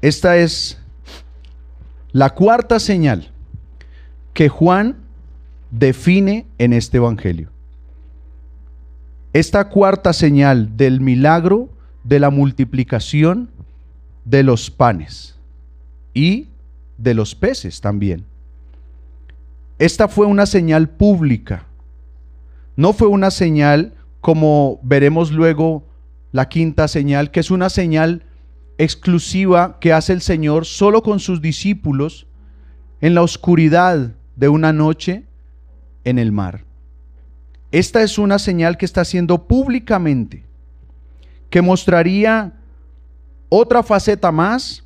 Esta es la cuarta señal que Juan define en este evangelio. Esta cuarta señal del milagro de la multiplicación de los panes y de los peces también. Esta fue una señal pública. No fue una señal como veremos luego la quinta señal, que es una señal exclusiva que hace el Señor solo con sus discípulos en la oscuridad de una noche en el mar. Esta es una señal que está haciendo públicamente, que mostraría otra faceta más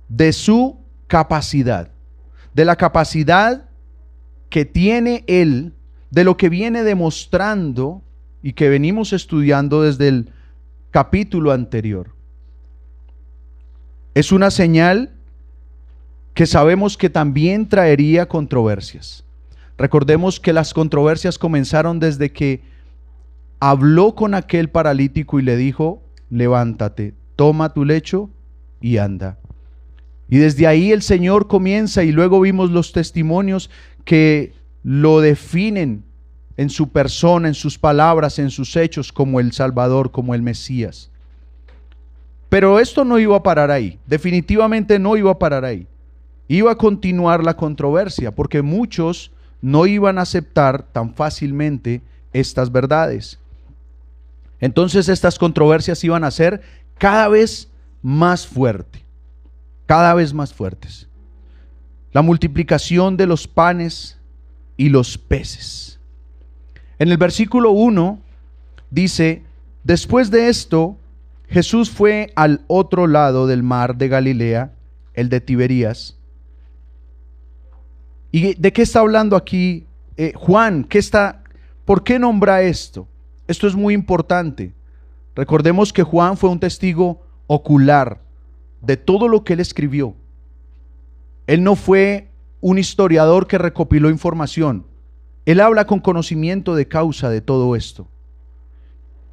de su capacidad, de la capacidad que tiene Él, de lo que viene demostrando y que venimos estudiando desde el capítulo anterior. Es una señal que sabemos que también traería controversias. Recordemos que las controversias comenzaron desde que habló con aquel paralítico y le dijo: levántate, toma tu lecho y anda. Y desde ahí el Señor comienza, y luego vimos los testimonios que lo definen en su persona, en sus palabras, en sus hechos, como el Salvador, como el Mesías. Pero esto no iba a parar ahí, definitivamente no iba a parar ahí. Iba a continuar la controversia, porque muchos no iban a aceptar tan fácilmente estas verdades. Entonces estas controversias iban a ser cada vez más fuertes, cada vez más fuertes. La multiplicación de los panes y los peces. En el versículo 1 dice: después de esto, Jesús fue al otro lado del mar de Galilea, el de Tiberías. ¿Y de qué está hablando aquí Juan? ¿Por qué nombra esto? Esto es muy importante. Recordemos que Juan fue un testigo ocular de todo lo que él escribió. Él no fue un historiador que recopiló información. Él habla con conocimiento de causa de todo esto.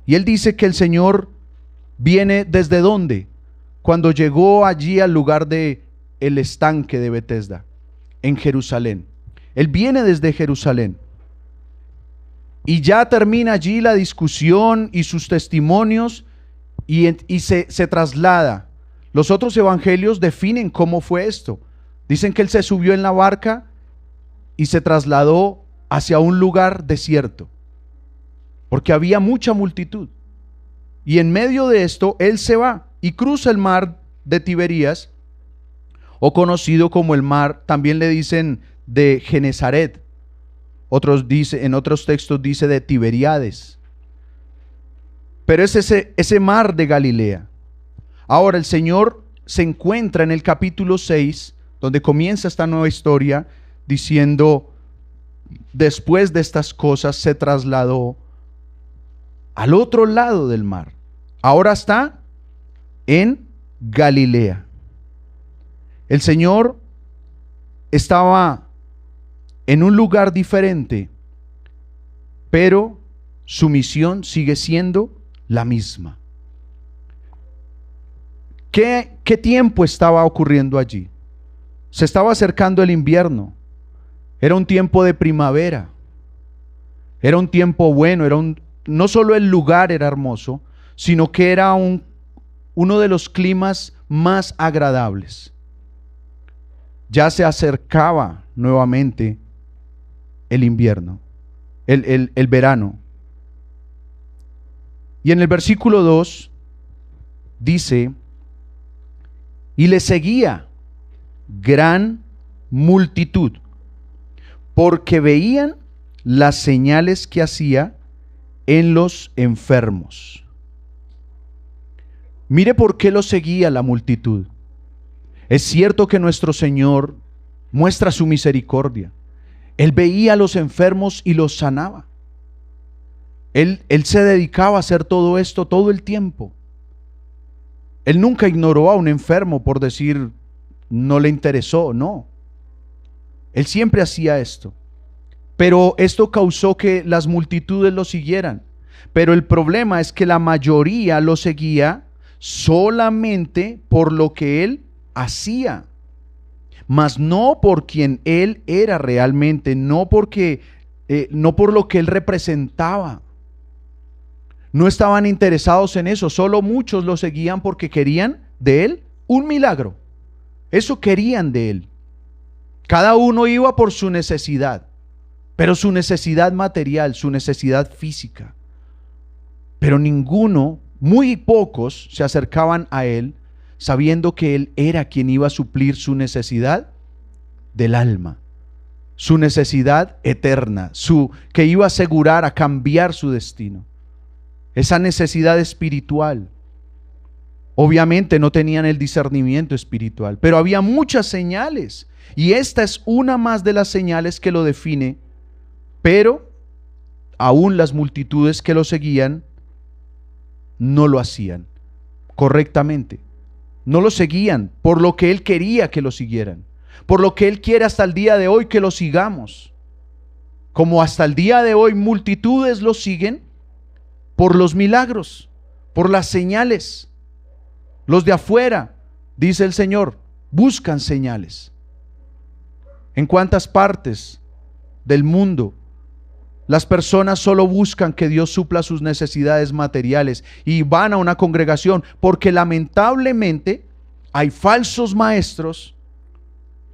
Y él dice que el Señor viene ¿desde dónde? Cuando llegó allí al lugar de el estanque de Betesda, en Jerusalén. Él viene desde Jerusalén. Y ya termina allí la discusión y sus testimonios y se traslada. Los otros evangelios definen cómo fue esto. Dicen que él se subió en la barca y se trasladó hacia un lugar desierto, porque había mucha multitud. Y en medio de esto, él se va y cruza el mar de Tiberías, o conocido como el mar, también le dicen de Genezaret. En otros textos dice de Tiberíades. Pero es ese mar de Galilea. Ahora el Señor se encuentra en el capítulo 6, donde comienza esta nueva historia, diciendo: después de estas cosas se trasladó al otro lado del mar. Ahora está en Galilea. El Señor estaba en un lugar diferente, pero su misión sigue siendo la misma. ¿Qué tiempo estaba ocurriendo allí? Se estaba acercando el invierno. Era un tiempo de primavera. Era un tiempo bueno. No solo el lugar era hermoso, sino que era uno de los climas más agradables. Ya se acercaba nuevamente el invierno, el verano. Y en el versículo 2 dice: y le seguía gran multitud, porque veían las señales que hacía en los enfermos. Mire por qué lo seguía la multitud. Es cierto que nuestro Señor muestra su misericordia. Él veía a los enfermos y los sanaba. Él se dedicaba a hacer todo esto todo el tiempo. Él nunca ignoró a un enfermo por decir no le interesó, no. Él siempre hacía esto. Pero esto causó que las multitudes lo siguieran. Pero el problema es que la mayoría lo seguía solamente por lo que él hacía, mas no por quien él era realmente, no por lo que él representaba. No estaban interesados en eso, solo muchos lo seguían porque querían de él un milagro. Eso querían de él. Cada uno iba por su necesidad, pero su necesidad material, su necesidad física. Pero ninguno, muy pocos, se acercaban a él sabiendo que él era quien iba a suplir su necesidad del alma, su necesidad eterna, que iba a asegurar a cambiar su destino. Esa necesidad espiritual. Obviamente no tenían el discernimiento espiritual, pero había muchas señales, y esta es una más de las señales que lo define. Pero aún las multitudes que lo seguían no lo hacían correctamente. No lo seguían por lo que él quería que lo siguieran, por lo que él quiere hasta el día de hoy que lo sigamos. Como hasta el día de hoy multitudes lo siguen por los milagros, por las señales. Los de afuera, dice el Señor, buscan señales. ¿En cuántas partes del mundo las personas solo buscan que Dios supla sus necesidades materiales y van a una congregación? Porque lamentablemente hay falsos maestros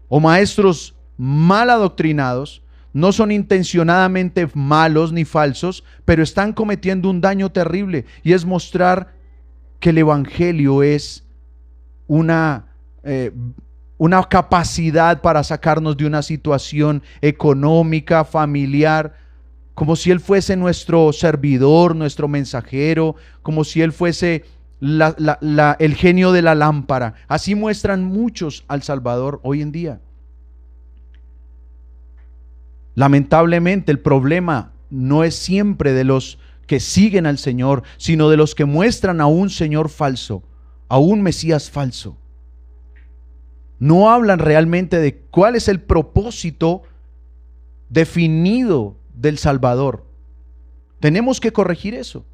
o maestros mal adoctrinados. No son intencionadamente malos ni falsos, pero están cometiendo un daño terrible, y es mostrar que el evangelio es una capacidad para sacarnos de una situación económica, familiar, como si él fuese nuestro servidor, nuestro mensajero, como si él fuese el genio de la lámpara. Así muestran muchos al Salvador hoy en día. Lamentablemente el problema no es siempre de los que siguen al Señor, sino de los que muestran a un Señor falso, a un Mesías falso. No hablan realmente de cuál es el propósito definido del Salvador. Tenemos que corregir eso.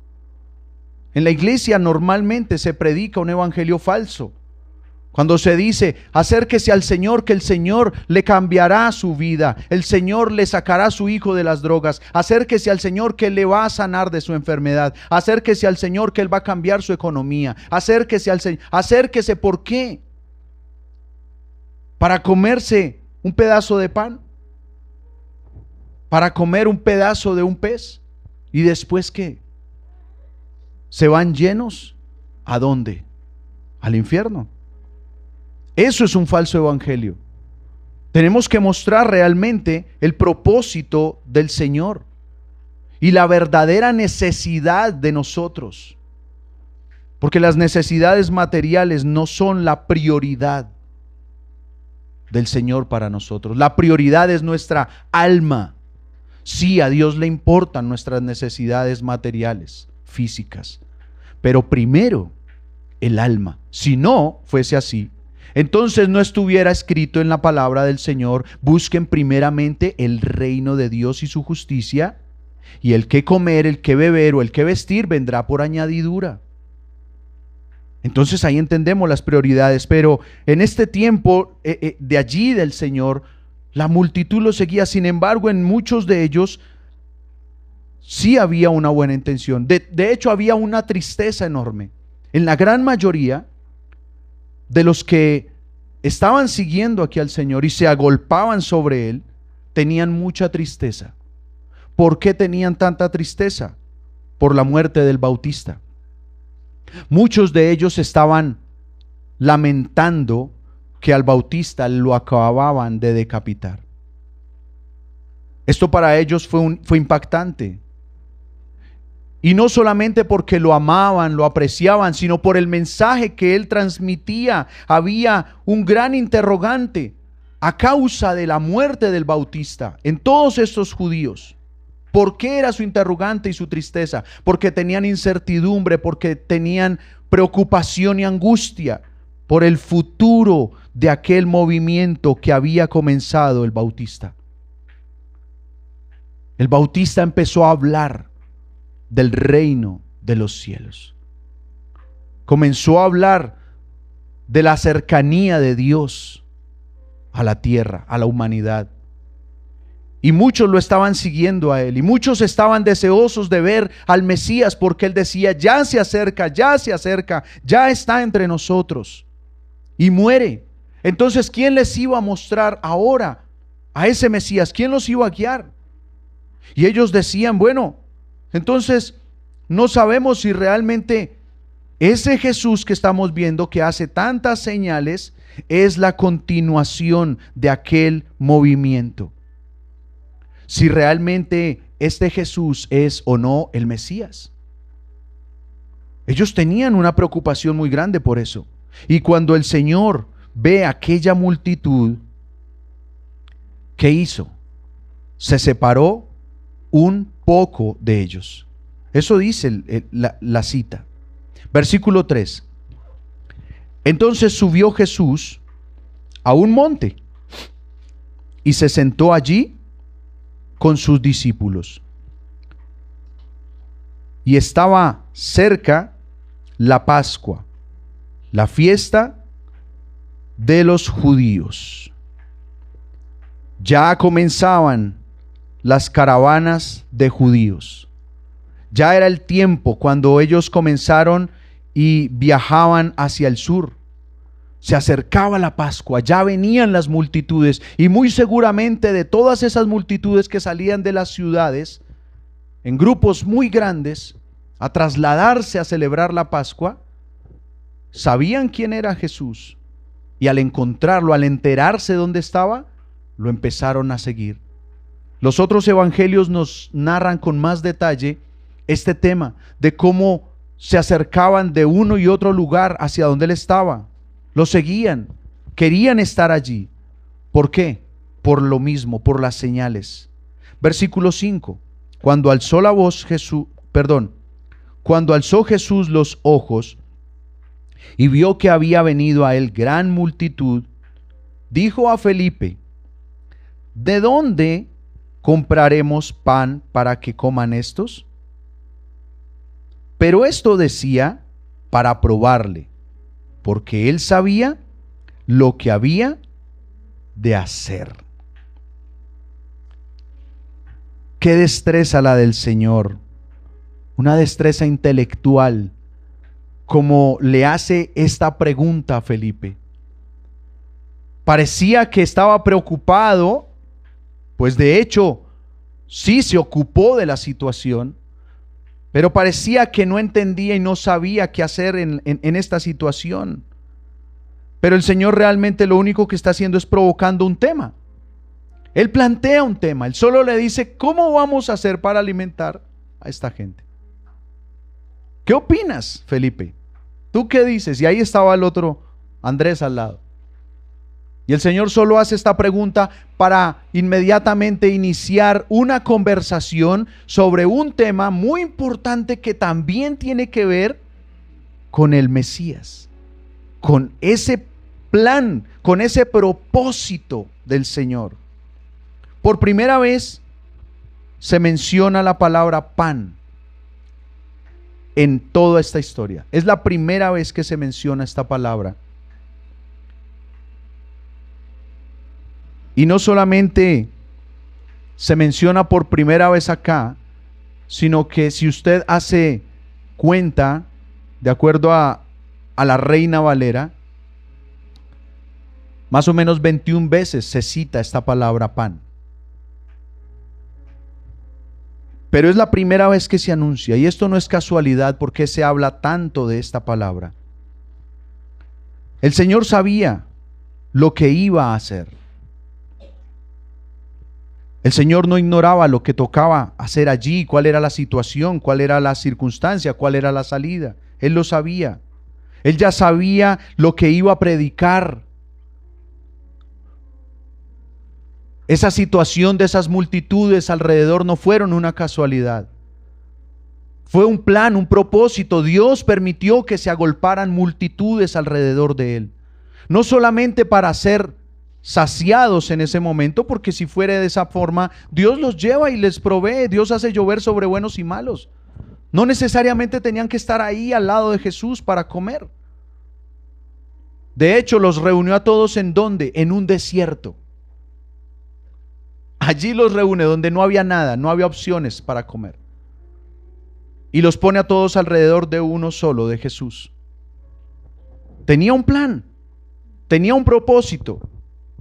En la iglesia normalmente se predica un evangelio falso. Cuando se dice, acérquese al Señor, que el Señor le cambiará su vida, el Señor le sacará a su hijo de las drogas, acérquese al Señor que le va a sanar de su enfermedad, acérquese al Señor que Él va a cambiar su economía, acérquese al Señor. Acérquese, ¿por qué? ¿Para comerse un pedazo de pan? ¿Para comer un pedazo de un pez? ¿Y después qué? ¿Se van llenos? ¿A dónde? Al infierno. Eso es un falso evangelio. Tenemos que mostrar realmente el propósito del Señor y la verdadera necesidad de nosotros. Porque las necesidades materiales no son la prioridad del Señor para nosotros. La prioridad es nuestra alma. Sí, a Dios le importan nuestras necesidades materiales, físicas, pero primero el alma. Si no fuese así, entonces no estuviera escrito en la palabra del Señor: busquen primeramente el reino de Dios y su justicia, y el que comer, el que beber o el que vestir vendrá por añadidura. Entonces ahí entendemos las prioridades, pero en este tiempo de allí del Señor, la multitud lo seguía. Sin embargo, en muchos de ellos sí había una buena intención. De hecho, había una tristeza enorme. En la gran mayoría de los que estaban siguiendo aquí al Señor y se agolpaban sobre Él, tenían mucha tristeza. ¿Por qué tenían tanta tristeza? Por la muerte del Bautista. Muchos de ellos estaban lamentando que al Bautista lo acababan de decapitar. Esto para ellos fue impactante. Y no solamente porque lo amaban, lo apreciaban, sino por el mensaje que él transmitía. Había un gran interrogante a causa de la muerte del Bautista en todos estos judíos. ¿Por qué era su interrogante y su tristeza? Porque tenían incertidumbre, porque tenían preocupación y angustia por el futuro de aquel movimiento que había comenzado el Bautista. El Bautista empezó a hablar del reino de los cielos. Comenzó a hablar de la cercanía de Dios a la tierra, a la humanidad. Y muchos lo estaban siguiendo a él, y muchos estaban deseosos de ver al Mesías, porque él decía: ya se acerca, ya está entre nosotros. Y muere. Entonces, ¿quién les iba a mostrar ahora a ese Mesías? ¿Quién los iba a guiar? Y ellos decían: bueno, entonces no sabemos si realmente ese Jesús que estamos viendo, que hace tantas señales, es la continuación de aquel movimiento. Si realmente este Jesús es o no el Mesías. Ellos tenían una preocupación muy grande por eso. Y cuando el Señor ve aquella multitud, ¿qué hizo? Se separó un poco de ellos. Eso dice la cita. Versículo 3. Entonces subió Jesús a un monte y se sentó allí con sus discípulos. Y estaba cerca la Pascua, la fiesta de los judíos. Ya comenzaban las caravanas de judíos. Ya era el tiempo cuando ellos comenzaron y viajaban hacia el sur. Se acercaba la Pascua, ya venían las multitudes, y muy seguramente de todas esas multitudes que salían de las ciudades en grupos muy grandes a trasladarse a celebrar la Pascua, sabían quién era Jesús, y al encontrarlo, al enterarse dónde estaba, lo empezaron a seguir. Los otros evangelios nos narran con más detalle este tema de cómo se acercaban de uno y otro lugar hacia donde él estaba. Lo seguían, querían estar allí. ¿Por qué? Por lo mismo, por las señales. Versículo 5. Cuando alzó Jesús los ojos y vio que había venido a él gran multitud, dijo a Felipe: ¿de dónde compraremos pan para que coman estos? Pero esto decía para probarle, porque él sabía lo que había de hacer. Qué destreza la del Señor, una destreza intelectual, como le hace esta pregunta a Felipe. Parecía que estaba preocupado, pues de hecho sí se ocupó de la situación, pero parecía que no entendía y no sabía qué hacer en esta situación. Pero el Señor realmente lo único que está haciendo es provocando un tema. Él plantea un tema, Él solo le dice: ¿cómo vamos a hacer para alimentar a esta gente? ¿Qué opinas, Felipe? ¿Tú qué dices? Y ahí estaba el otro Andrés al lado. Y el Señor solo hace esta pregunta para inmediatamente iniciar una conversación sobre un tema muy importante que también tiene que ver con el Mesías, con ese plan, con ese propósito del Señor. Por primera vez se menciona la palabra pan en toda esta historia. Es la primera vez que se menciona esta palabra. Y no solamente se menciona por primera vez acá, sino que si usted hace cuenta, de acuerdo a la Reina Valera, más o menos 21 veces se cita esta palabra pan. Pero es la primera vez que se anuncia, y esto no es casualidad porque se habla tanto de esta palabra. El Señor sabía lo que iba a hacer. El Señor no ignoraba lo que tocaba hacer allí, cuál era la situación, cuál era la circunstancia, cuál era la salida. Él lo sabía. Él ya sabía lo que iba a predicar. Esa situación de esas multitudes alrededor no fueron una casualidad. Fue un plan, un propósito. Dios permitió que se agolparan multitudes alrededor de Él. No solamente para ser saciados en ese momento, porque si fuera de esa forma, Dios los lleva y les provee. Dios hace llover sobre buenos y malos. No necesariamente tenían que estar ahí al lado de Jesús para comer. De hecho, los reunió a todos ¿en dónde? En un desierto. Allí los reúne donde no había nada, no había opciones para comer. Y los pone a todos alrededor de uno solo, de Jesús. Tenía un plan, tenía un propósito.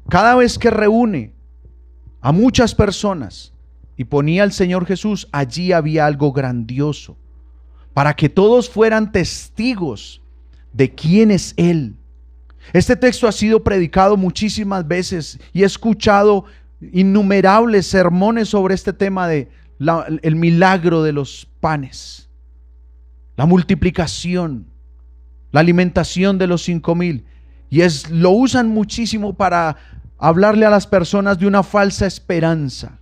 Cada vez que reúne a muchas personas y ponía al Señor Jesús, allí había algo grandioso, para que todos fueran testigos de quién es Él. Este texto ha sido predicado muchísimas veces y he escuchado innumerables sermones sobre este tema de el milagro de los panes, la multiplicación, la alimentación de los 5,000, y lo usan muchísimo para hablarle a las personas de una falsa esperanza.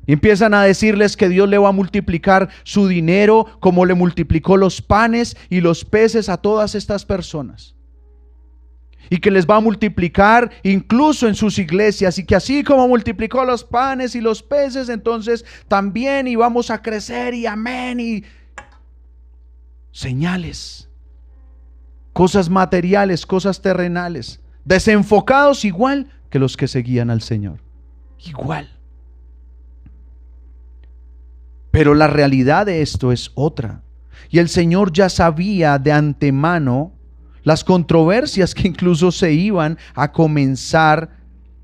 Y empiezan a decirles que Dios le va a multiplicar su dinero como le multiplicó los panes y los peces a todas estas personas. Y que les va a multiplicar incluso en sus iglesias, y que así como multiplicó los panes y los peces, entonces también íbamos a crecer, y amén, y señales, cosas materiales, cosas terrenales, desenfocados igual que los que seguían al Señor, igual. Pero la realidad de esto es otra, y el Señor ya sabía de antemano las controversias que incluso se iban a comenzar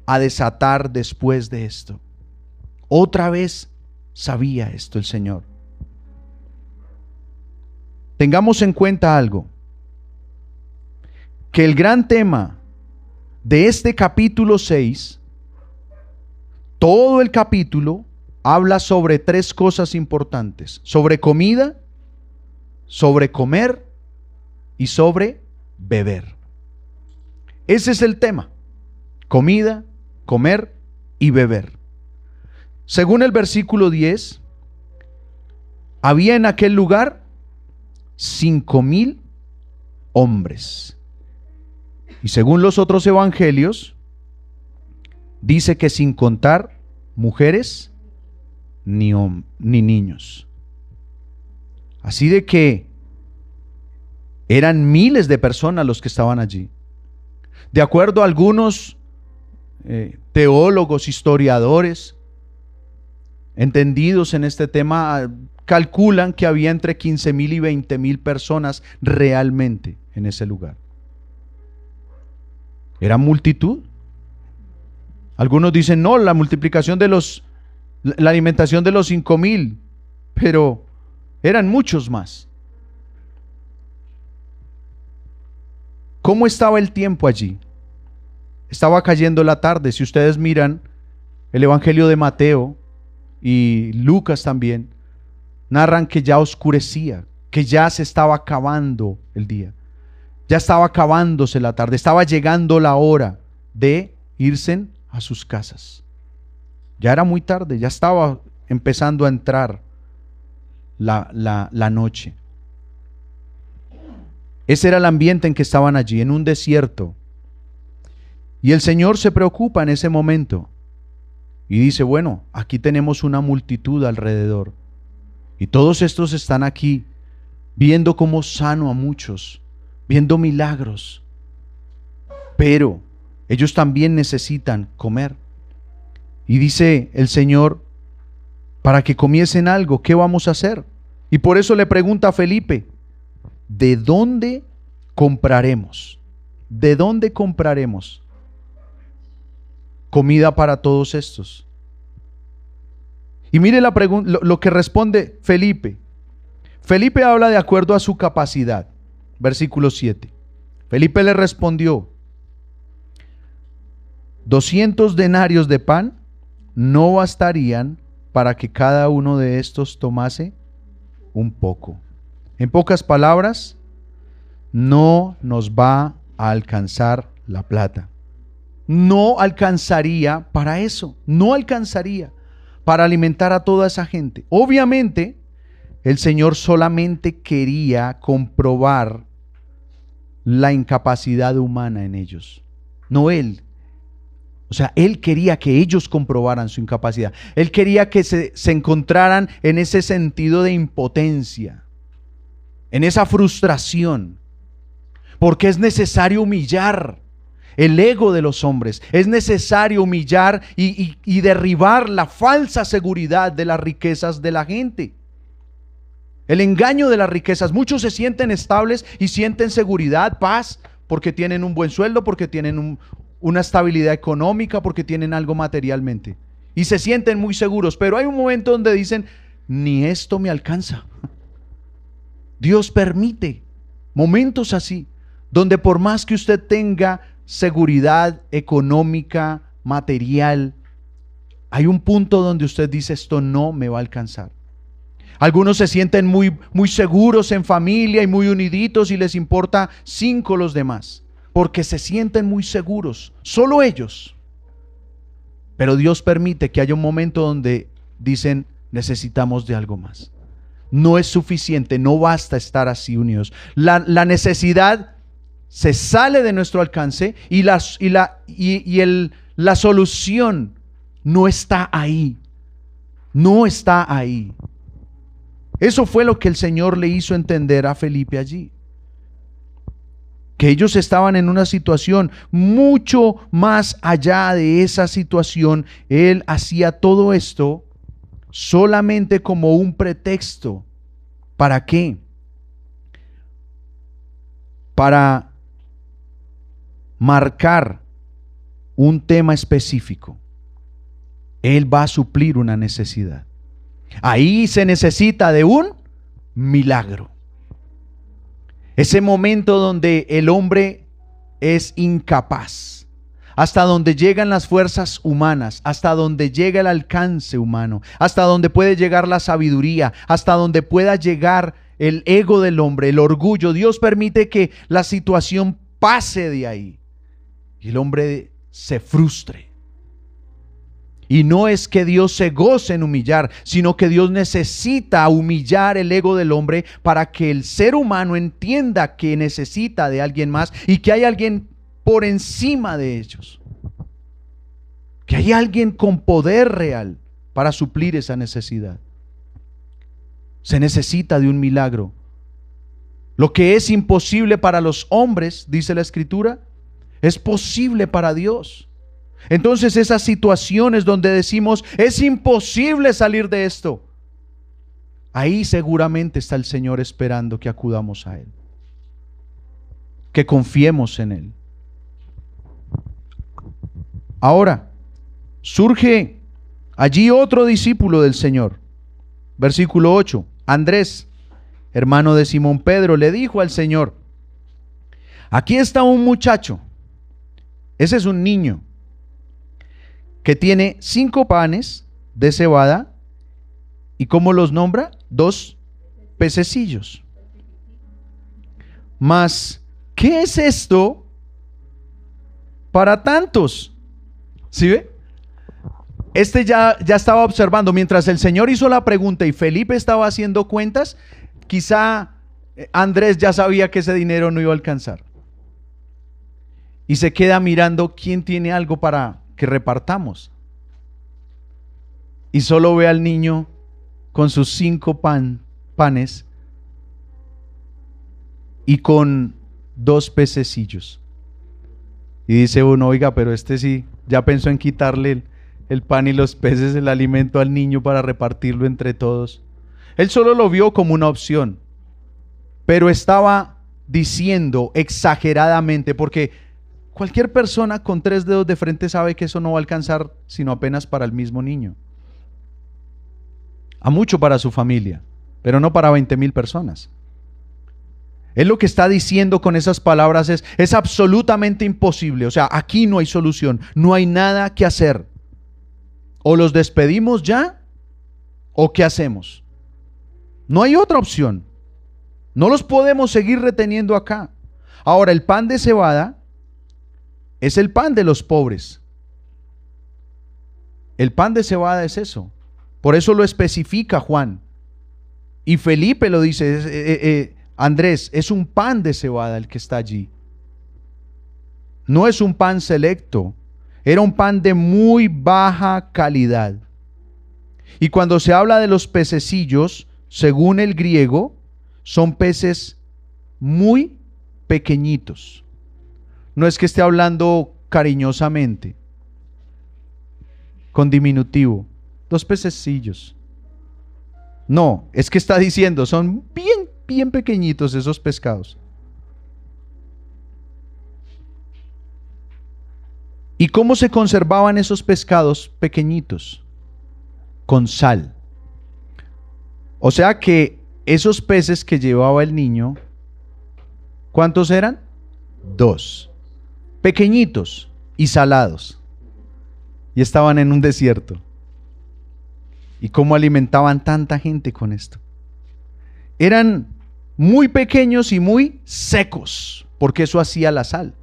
a desatar después de esto. Otra vez sabía esto el Señor. Tengamos en cuenta algo, que el gran tema de este capítulo 6, todo el capítulo habla sobre 3 cosas importantes: sobre comida, sobre comer y sobre beber. Ese es el tema: comida, comer y beber. Según el versículo 10, había en aquel lugar 5,000 hombres. Y según los otros evangelios, dice que sin contar mujeres ni niños. Así de que eran miles de personas los que estaban allí. De acuerdo a algunos teólogos, historiadores entendidos en este tema, calculan que había entre 15,000 y 20,000 personas realmente en ese lugar. ¿Era multitud? Algunos dicen no, la multiplicación de la alimentación de los 5,000, pero eran muchos más. ¿Cómo estaba el tiempo allí? Estaba cayendo la tarde. Si ustedes miran el Evangelio de Mateo y Lucas también, narran que ya oscurecía, que ya se estaba acabando el día, ya estaba acabándose la tarde, estaba llegando la hora de irse a sus casas. Ya era muy tarde, ya estaba empezando a entrar la noche. Ese era el ambiente en que estaban allí, en un desierto. Y el Señor se preocupa en ese momento y dice: bueno, aquí tenemos una multitud alrededor, y todos estos están aquí viendo cómo sano a muchos, viendo milagros, pero ellos también necesitan comer. Y dice el Señor: para que comiesen algo, ¿qué vamos a hacer? Y por eso le pregunta a Felipe: ¿de dónde compraremos? ¿De dónde compraremos comida para todos estos? Y mire la pregunta, lo que responde Felipe. Felipe habla de acuerdo a su capacidad. Versículo 7. Felipe le respondió: 200 denarios de pan no bastarían para que cada uno de estos tomase un poco. En pocas palabras, no nos va a alcanzar la plata. No alcanzaría para eso, no alcanzaría para alimentar a toda esa gente. Obviamente, el Señor solamente quería comprobar la incapacidad humana en ellos, no Él. O sea, Él quería que ellos comprobaran su incapacidad. Él quería que se encontraran en ese sentido de impotencia, en esa frustración. Porque es necesario humillar el ego de los hombres. Es necesario humillar y derribar la falsa seguridad de las riquezas de la gente. El engaño de las riquezas. Muchos se sienten estables y sienten seguridad, paz, porque tienen un buen sueldo, porque tienen una estabilidad económica, porque tienen algo materialmente. Y se sienten muy seguros. Pero hay un momento donde dicen, ni esto me alcanza. Dios permite momentos así, donde por más que usted tenga seguridad económica, material, hay un punto donde usted dice, esto no me va a alcanzar. Algunos se sienten muy seguros en familia y muy uniditos y les importa 5 los demás, porque se sienten muy seguros, solo ellos. Pero Dios permite que haya un momento donde dicen, necesitamos de algo más. No es suficiente, no basta estar así unidos. La necesidad se sale de nuestro alcance y la solución no está ahí. No está ahí. Eso fue lo que el Señor le hizo entender a Felipe allí. Que ellos estaban en una situación mucho más allá de esa situación. Él hacía todo esto solamente como un pretexto. ¿Para qué? Para marcar un tema específico. Él va a suplir una necesidad. Ahí se necesita de un milagro. Ese momento donde el hombre es incapaz, hasta donde llegan las fuerzas humanas, hasta donde llega el alcance humano, hasta donde puede llegar la sabiduría, hasta donde pueda llegar el ego del hombre, el orgullo. Dios permite que la situación pase de ahí y el hombre se frustre. Y no es que Dios se goce en humillar, sino que Dios necesita humillar el ego del hombre para que el ser humano entienda que necesita de alguien más y que hay alguien por encima de ellos. Que hay alguien con poder real para suplir esa necesidad. Se necesita de un milagro. Lo que es imposible para los hombres, dice la Escritura, es posible para Dios. Entonces esas situaciones donde decimos, es imposible salir de esto, ahí seguramente está el Señor esperando que acudamos a Él, que confiemos en Él. Ahora, surge allí otro discípulo del Señor. Versículo 8. Andrés, hermano de Simón Pedro, le dijo al Señor, aquí está un muchacho, ese es un niño, que tiene 5 panes de cebada y ¿cómo los nombra? 2 pececillos. Mas, ¿qué es esto para tantos? ¿Sí ve? Ya estaba observando, mientras el Señor hizo la pregunta y Felipe estaba haciendo cuentas, quizá Andrés ya sabía que ese dinero no iba a alcanzar. Y se queda mirando quién tiene algo para que repartamos. Y solo ve al niño con sus 5 panes y con 2 pececillos. Y dice uno, oiga, pero este sí, ya pensó en quitarle el pan y los peces, el alimento al niño para repartirlo entre todos. Él solo lo vio como una opción, pero estaba diciendo exageradamente, porque cualquier persona con 3 dedos de frente sabe que eso no va a alcanzar sino apenas para el mismo niño. A mucho para su familia, pero no para 20,000 personas. Él lo que está diciendo con esas palabras es absolutamente imposible. O sea, aquí no hay solución, no hay nada que hacer. O los despedimos ya, o ¿qué hacemos? No hay otra opción. No los podemos seguir reteniendo acá. Ahora, el pan de cebada es el pan de los pobres. El pan de cebada es eso. Por eso lo especifica Juan. Y Felipe lo dice, Andrés, es un pan de cebada el que está allí. No es un pan selecto. Era un pan de muy baja calidad. Y cuando se habla de los pececillos, según el griego, son peces muy pequeñitos. No es que esté hablando cariñosamente, con diminutivo, 2 pececillos. No, es que está diciendo, son bien, bien pequeñitos esos pescados. ¿Y cómo se conservaban esos pescados pequeñitos? Con sal. O sea que esos peces que llevaba el niño, ¿cuántos eran? 2. Pequeñitos y salados. Y estaban en un desierto. ¿Y cómo alimentaban tanta gente con esto? Eran muy pequeños y muy secos, porque eso hacía la sal.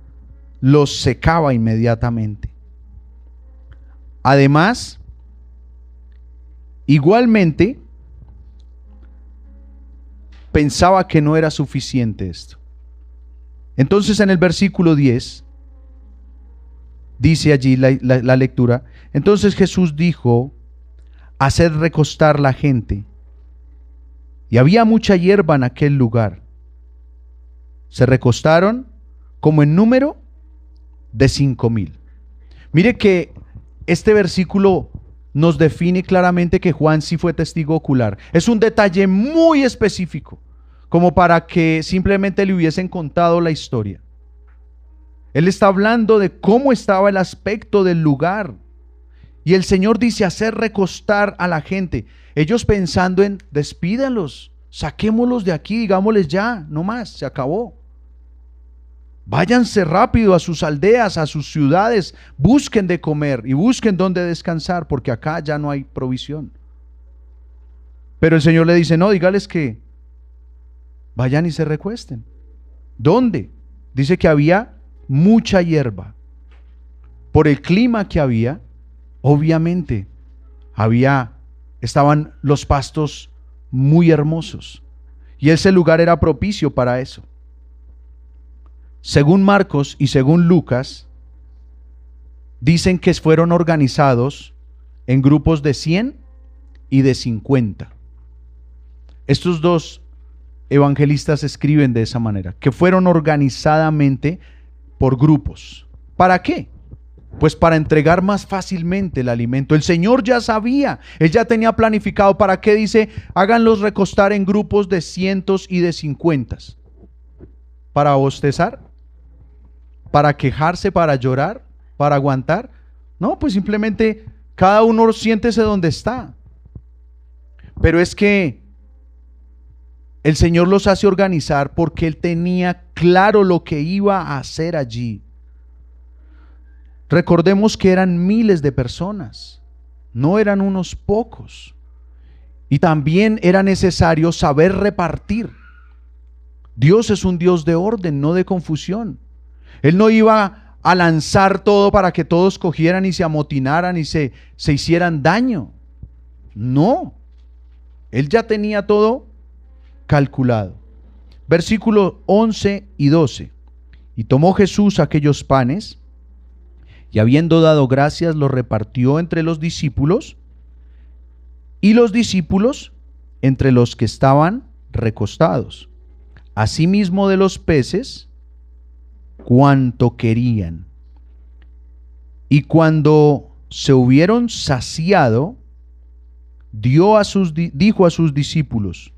Los secaba inmediatamente. Además, igualmente, pensaba que no era suficiente esto. Entonces en el versículo 10, dice allí la lectura, entonces Jesús dijo, haced recostar la gente. Y había mucha hierba en aquel lugar. Se recostaron como en número de 5,000. Mire que este versículo nos define claramente que Juan sí fue testigo ocular. Es un detalle muy específico, como para que simplemente le hubiesen contado la historia. Él está hablando de cómo estaba el aspecto del lugar. Y el Señor dice hacer recostar a la gente. Ellos pensando en despídalos, saquémoslos de aquí, digámosles ya, no más, se acabó. Váyanse rápido a sus aldeas, a sus ciudades, busquen de comer y busquen dónde descansar, porque acá ya no hay provisión. Pero el Señor le dice, no, dígales que vayan y se recuesten. ¿Dónde? Dice que había mucha hierba. Por el clima que había, obviamente, estaban los pastos muy hermosos. Y ese lugar era propicio para eso. Según Marcos y según Lucas, dicen que fueron organizados en grupos de 100 y de 50. Estos dos evangelistas escriben de esa manera, que fueron organizadamente por grupos. ¿Para qué? Pues para entregar más fácilmente el alimento. El Señor ya sabía, Él ya tenía planificado. ¿Para qué? Dice, háganlos recostar en grupos de 100 y de 50. ¿Para bostezar? ¿Para quejarse? ¿Para llorar? ¿Para aguantar? No, pues simplemente cada uno siéntese donde está. Pero es que el Señor los hace organizar porque Él tenía claro lo que iba a hacer allí. Recordemos que eran miles de personas, no eran unos pocos. Y también era necesario saber repartir. Dios es un Dios de orden, no de confusión. Él no iba a lanzar todo para que todos cogieran y se amotinaran y se hicieran daño. No, Él ya tenía todo calculado. Versículos 11 y 12. Y tomó Jesús aquellos panes, y habiendo dado gracias, los repartió entre los discípulos, y los discípulos entre los que estaban recostados. Asimismo de los peces, cuanto querían. Y cuando se hubieron saciado, dijo a sus discípulos,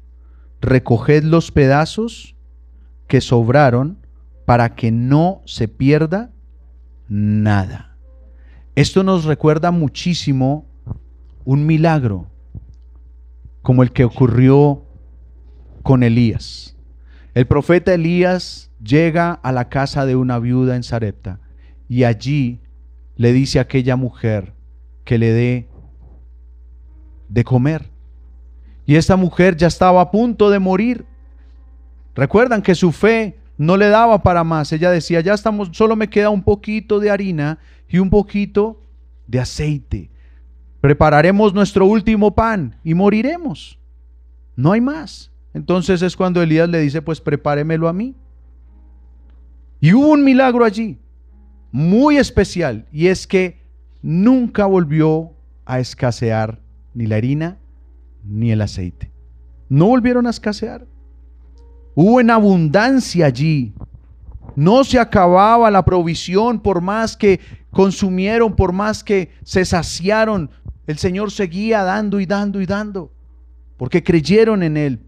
recoged los pedazos que sobraron para que no se pierda nada. Esto nos recuerda muchísimo un milagro como el que ocurrió con Elías. El profeta Elías llega a la casa de una viuda en Sarepta y allí le dice a aquella mujer que le dé de comer. Y esta mujer ya estaba a punto de morir. Recuerdan que su fe no le daba para más. Ella decía, ya estamos, solo me queda un poquito de harina y un poquito de aceite. Prepararemos nuestro último pan y moriremos. No hay más. Entonces es cuando Elías le dice, pues prepáremelo a mí. Y hubo un milagro allí, muy especial, y es que nunca volvió a escasear ni la harina ni el aceite. No volvieron a escasear. Hubo en abundancia allí No se acababa la provisión, por más que consumieron, por más que se saciaron, el Señor seguía dando y dando y dando, porque creyeron en Él.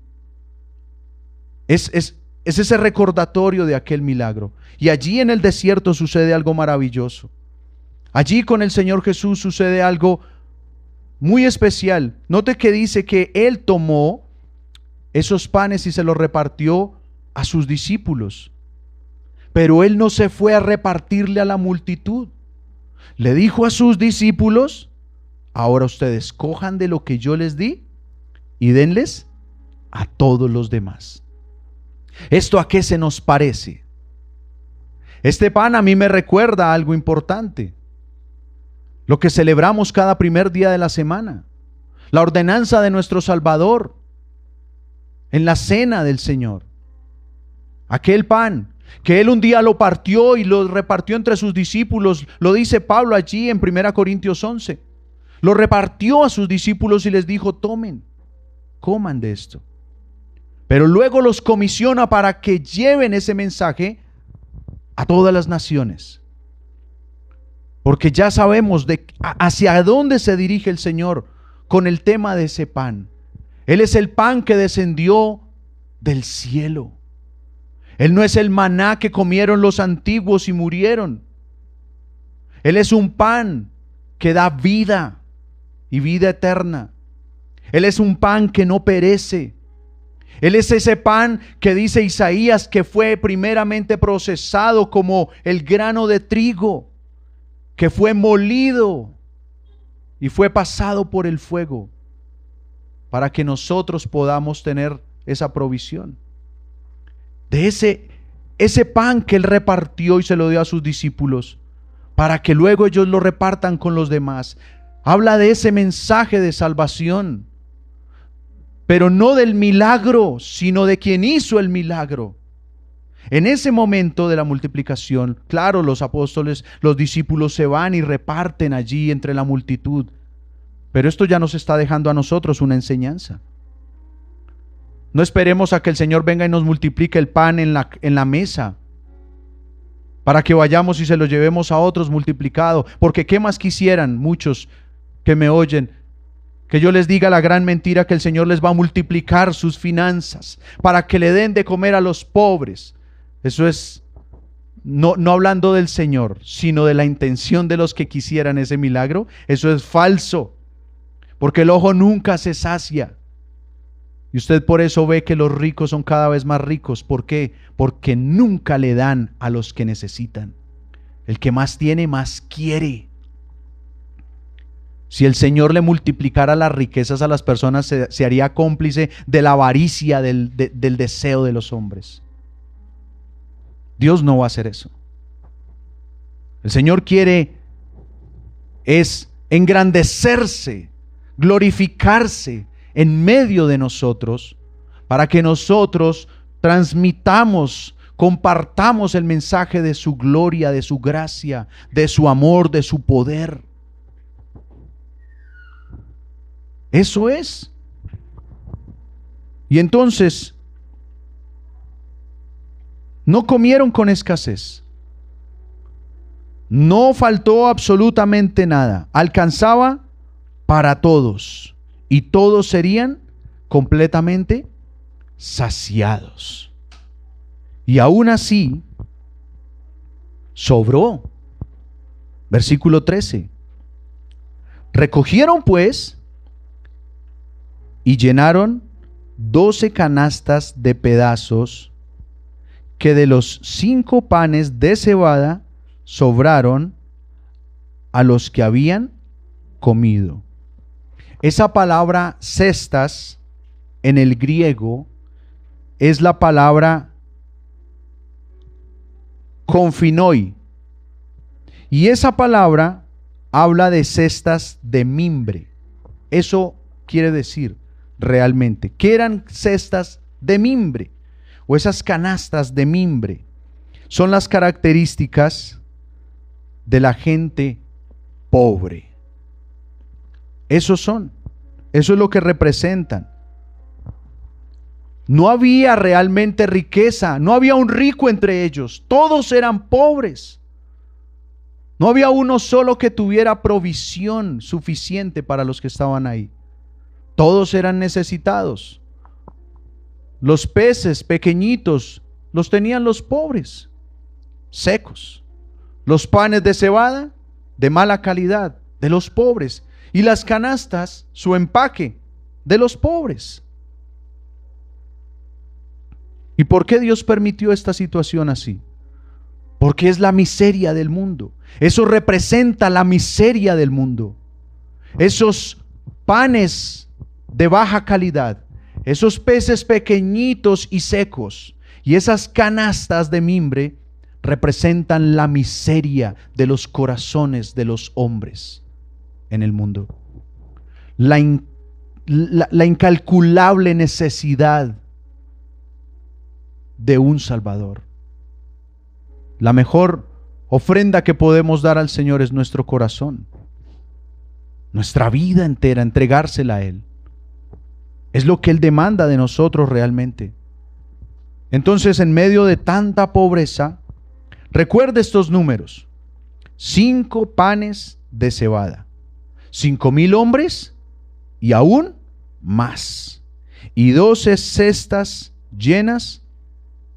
Es ese recordatorio de aquel milagro. Y allí en el desierto sucede algo maravilloso. Allí con el Señor Jesús sucede algo muy especial. Note que dice que Él tomó esos panes y se los repartió a sus discípulos. Pero Él no se fue a repartirle a la multitud. Le dijo a sus discípulos: ahora ustedes cojan de lo que yo les di y denles a todos los demás. ¿Esto a qué se nos parece? Este pan a mí me recuerda algo importante. Lo que celebramos cada primer día de la semana. La ordenanza de nuestro Salvador en la cena del Señor. Aquel pan que Él un día lo partió y lo repartió entre sus discípulos. Lo dice Pablo allí en 1 Corintios 11. Lo repartió a sus discípulos y les dijo: tomen, coman de esto. Pero luego los comisiona para que lleven ese mensaje a todas las naciones. Porque ya sabemos hacia dónde se dirige el Señor con el tema de ese pan. Él es el pan que descendió del cielo. Él no es el maná que comieron los antiguos y murieron. Él es un pan que da vida y vida eterna. Él es un pan que no perece. Él es ese pan que dice Isaías que fue primeramente procesado como el grano de trigo, que fue molido y fue pasado por el fuego para que nosotros podamos tener esa provisión. De ese pan que Él repartió y se lo dio a sus discípulos para que luego ellos lo repartan con los demás. Habla de ese mensaje de salvación, pero no del milagro, sino de quien hizo el milagro. En ese momento de la multiplicación, claro, los apóstoles, los discípulos se van y reparten allí entre la multitud. Pero esto ya nos está dejando a nosotros una enseñanza. No esperemos a que el Señor venga y nos multiplique el pan en la mesa para que vayamos y se lo llevemos a otros multiplicado. Porque ¿qué más quisieran muchos que me oyen? Que yo les diga la gran mentira que el Señor les va a multiplicar sus finanzas para que le den de comer a los pobres. Eso es no hablando del Señor, sino de la intención de los que quisieran ese milagro. Eso es falso, porque el ojo nunca se sacia. Y usted por eso ve que los ricos son cada vez más ricos. ¿Por qué? Porque nunca le dan a los que necesitan. El que más tiene, más quiere. Si el Señor le multiplicara las riquezas a las personas, se haría cómplice de la avaricia, del deseo de los hombres. Dios no va a hacer eso. El Señor quiere es engrandecerse, glorificarse en medio de nosotros, para que nosotros transmitamos, compartamos el mensaje de su gloria, de su gracia, de su amor, de su poder. Eso es. Y entonces, no comieron con escasez. No faltó absolutamente nada. Alcanzaba para todos. Y todos serían completamente saciados. Y aún así, sobró. Versículo 13. Recogieron pues y llenaron 12 canastas de pedazos que de los 5 panes de cebada sobraron a los que habían comido. Esa palabra cestas en el griego es la palabra konfinoi. Y esa palabra habla de cestas de mimbre. Eso quiere decir realmente que eran cestas de mimbre o esas canastas de mimbre. Son las características de la gente pobre. Eso es lo que representan. No había realmente riqueza, no había un rico entre ellos, todos eran pobres. No había uno solo que tuviera provisión suficiente para los que estaban ahí. Todos eran necesitados. Los peces pequeñitos los tenían los pobres, secos. Los panes de cebada, de mala calidad, de los pobres. Y las canastas, su empaque, de los pobres. ¿Y por qué Dios permitió esta situación así? Porque es la miseria del mundo. Eso representa la miseria del mundo. Esos panes de baja calidad, esos peces pequeñitos y secos, y esas canastas de mimbre representan la miseria de los corazones de los hombres en el mundo. La incalculable necesidad de un Salvador. La mejor ofrenda que podemos dar al Señor es nuestro corazón, nuestra vida entera, entregársela a Él. Es lo que Él demanda de nosotros realmente. Entonces, en medio de tanta pobreza, recuerde estos números: 5 panes de cebada, 5,000 hombres y aún más, y 12 cestas llenas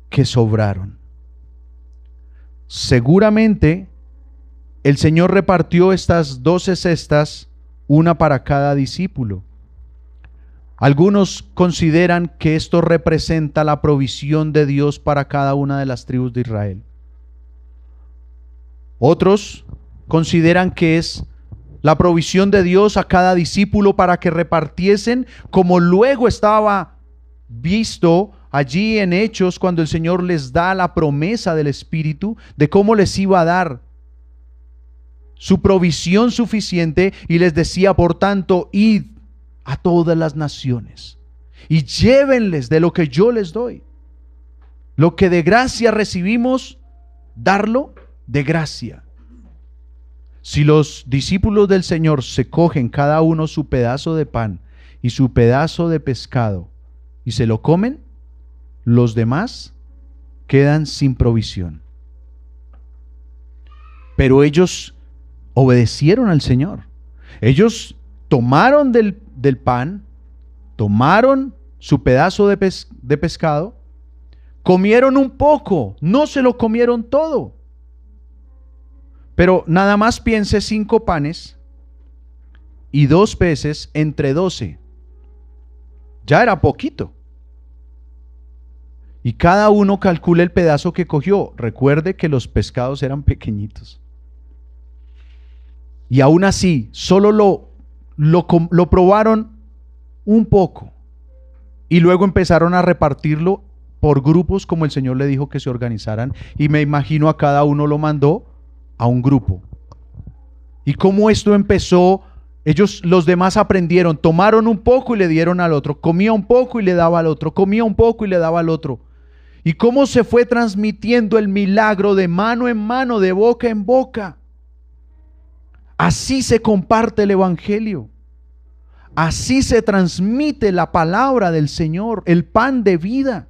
que sobraron. Seguramente el Señor repartió estas 12 cestas, una para cada discípulo. Algunos consideran que esto representa la provisión de Dios para cada una de las tribus de Israel. Otros consideran que es la provisión de Dios a cada discípulo para que repartiesen, como luego estaba visto allí en Hechos, cuando el Señor les da la promesa del Espíritu, de cómo les iba a dar su provisión suficiente, y les decía: por tanto, id a todas las naciones y llévenles de lo que yo les doy. Lo que de gracia recibimos, darlo de gracia. Si los discípulos del Señor se cogen cada uno su pedazo de pan y su pedazo de pescado y se lo comen, los demás quedan sin provisión. Pero ellos obedecieron al Señor. Ellos tomaron del pan, tomaron su pedazo de pescado, comieron un poco, no se lo comieron todo. Pero nada más piense: 5 panes y 2 peces entre 12. Ya era poquito. Y cada uno calcula el pedazo que cogió. Recuerde que los pescados eran pequeñitos. Y aún así, solo lo probaron un poco. Y luego empezaron a repartirlo por grupos, como el Señor le dijo que se organizaran. Y me imagino a cada uno lo mandó a un grupo. Y como esto empezó, los demás aprendieron, tomaron un poco y le dieron al otro, comía un poco y le daba al otro, comía un poco y le daba al otro. Y cómo se fue transmitiendo el milagro de mano en mano, de boca en boca. Así se comparte el Evangelio. Así se transmite la palabra del Señor, el pan de vida.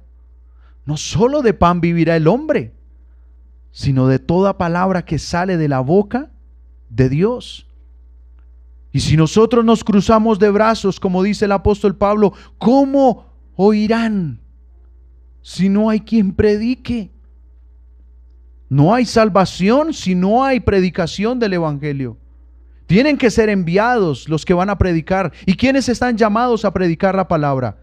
No solo de pan vivirá el hombre, sino de toda palabra que sale de la boca de Dios. Y si nosotros nos cruzamos de brazos, como dice el apóstol Pablo, ¿cómo oirán si no hay quien predique? No hay salvación si no hay predicación del Evangelio. Tienen que ser enviados los que van a predicar. ¿Y quiénes están llamados a predicar la palabra?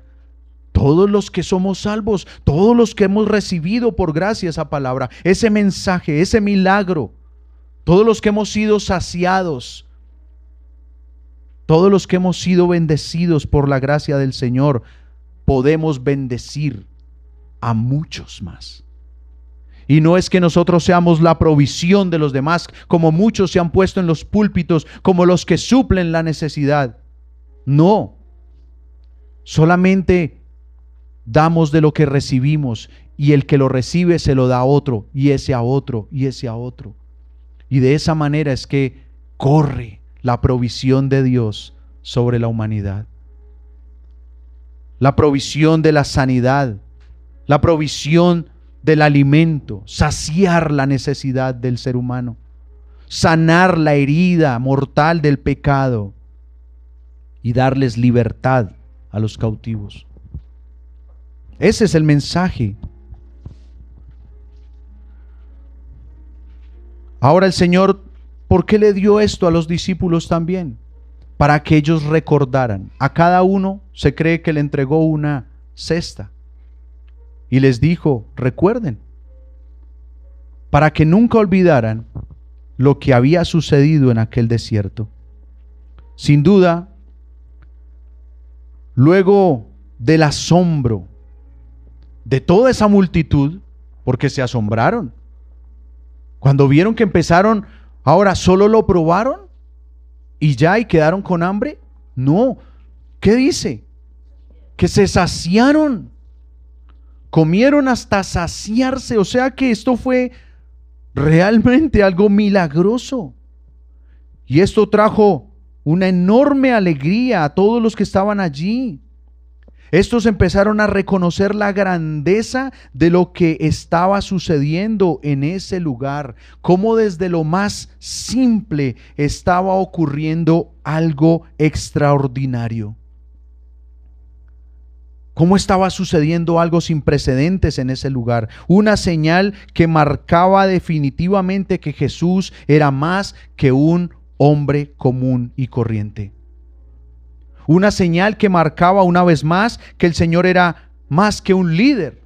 Todos los que somos salvos, todos los que hemos recibido por gracia esa palabra, ese mensaje, ese milagro, todos los que hemos sido saciados, todos los que hemos sido bendecidos por la gracia del Señor, podemos bendecir a muchos más. Y no es que nosotros seamos la provisión de los demás, como muchos se han puesto en los púlpitos, como los que suplen la necesidad. No, solamente damos de lo que recibimos, y el que lo recibe se lo da a otro, y ese a otro, y ese a otro. Y de esa manera es que corre la provisión de Dios sobre la humanidad. la provisión de la sanidad, la provisión del alimento, saciar la necesidad del ser humano, sanar la herida mortal del pecado y darles libertad a los cautivos. Ese es el mensaje. Ahora el Señor, ¿por qué le dio esto a los discípulos también? Para que ellos recordaran. A cada uno se cree que le entregó una cesta y les dijo, recuerden, para que nunca olvidaran lo que había sucedido en aquel desierto. Sin duda, luego del asombro de toda esa multitud, porque se asombraron, cuando vieron que empezaron, ahora solo lo probaron y ya y quedaron con hambre. No, ¿qué dice? Que se saciaron, comieron hasta saciarse. O sea que esto fue realmente algo milagroso. Y esto trajo una enorme alegría a todos los que estaban allí. Estos empezaron a reconocer la grandeza de lo que estaba sucediendo en ese lugar, cómo desde lo más simple estaba ocurriendo algo extraordinario. Cómo estaba sucediendo algo sin precedentes en ese lugar, una señal que marcaba definitivamente que Jesús era más que un hombre común y corriente. Una señal que marcaba una vez más que el Señor era más que un líder,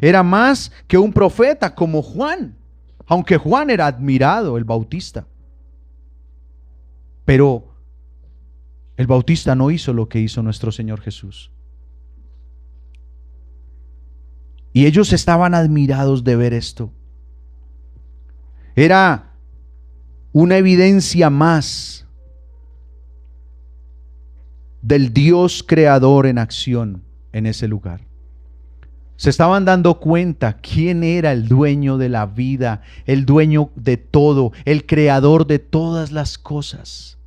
era más que un profeta como Juan, aunque Juan era admirado, el Bautista. Pero el Bautista no hizo lo que hizo nuestro Señor Jesús. Y ellos estaban admirados de ver esto. Era una evidencia más del Dios creador en acción en ese lugar. Se estaban dando cuenta quién era el dueño de la vida, el dueño de todo, el creador de todas las cosas.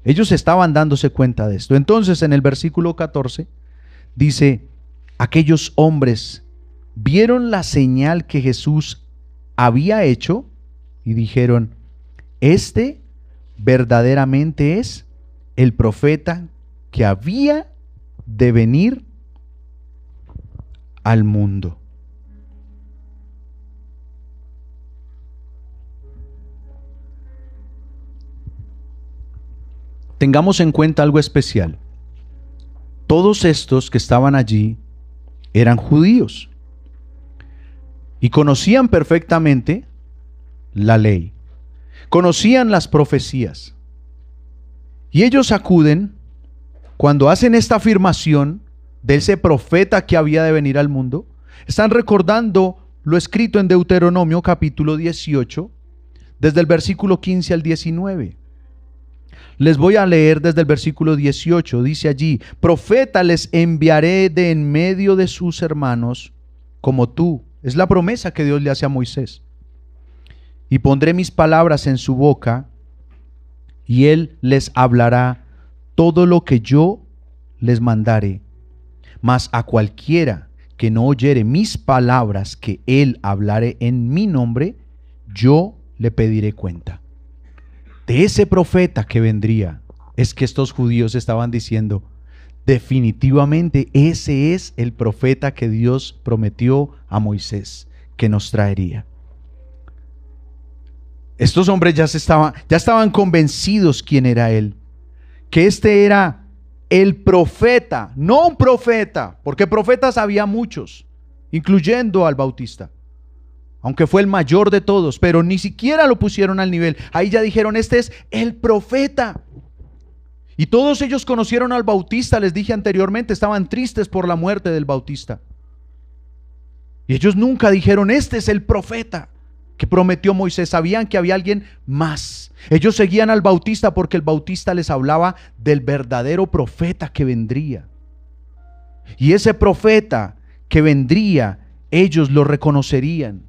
Ellos estaban dándose cuenta de esto. Entonces en el versículo 14 dice, aquellos hombres vieron la señal que Jesús había hecho y dijeron, este verdaderamente es el profeta que había de venir al mundo. Tengamos en cuenta algo especial. Todos estos que estaban allí eran judíos y conocían perfectamente la ley, conocían las profecías. Y ellos acuden, cuando hacen esta afirmación de ese profeta que había de venir al mundo, están recordando lo escrito en Deuteronomio capítulo 18, desde el versículo 15 al 19. Les voy a leer desde el versículo 18, dice allí, profeta les enviaré de en medio de sus hermanos como tú. Es la promesa que Dios le hace a Moisés. Y pondré mis palabras en su boca, y él les hablará todo lo que yo les mandare. Mas a cualquiera que no oyere mis palabras que él hablare en mi nombre, yo le pediré cuenta. De ese profeta que vendría, es que estos judíos estaban diciendo, definitivamente ese es el profeta que Dios prometió a Moisés que nos traería. Estos hombres ya estaban convencidos quién era él, que este era el profeta, no un profeta, porque profetas había muchos, incluyendo al Bautista, aunque fue el mayor de todos, pero ni siquiera lo pusieron al nivel. Ahí ya dijeron, este es el profeta. Y todos ellos conocieron al Bautista, les dije anteriormente, estaban tristes por la muerte del Bautista. Y ellos nunca dijeron, este es el profeta que prometió Moisés. Sabían que había alguien más. Ellos seguían al Bautista porque el Bautista les hablaba del verdadero profeta que vendría. Y ese profeta que vendría, ellos lo reconocerían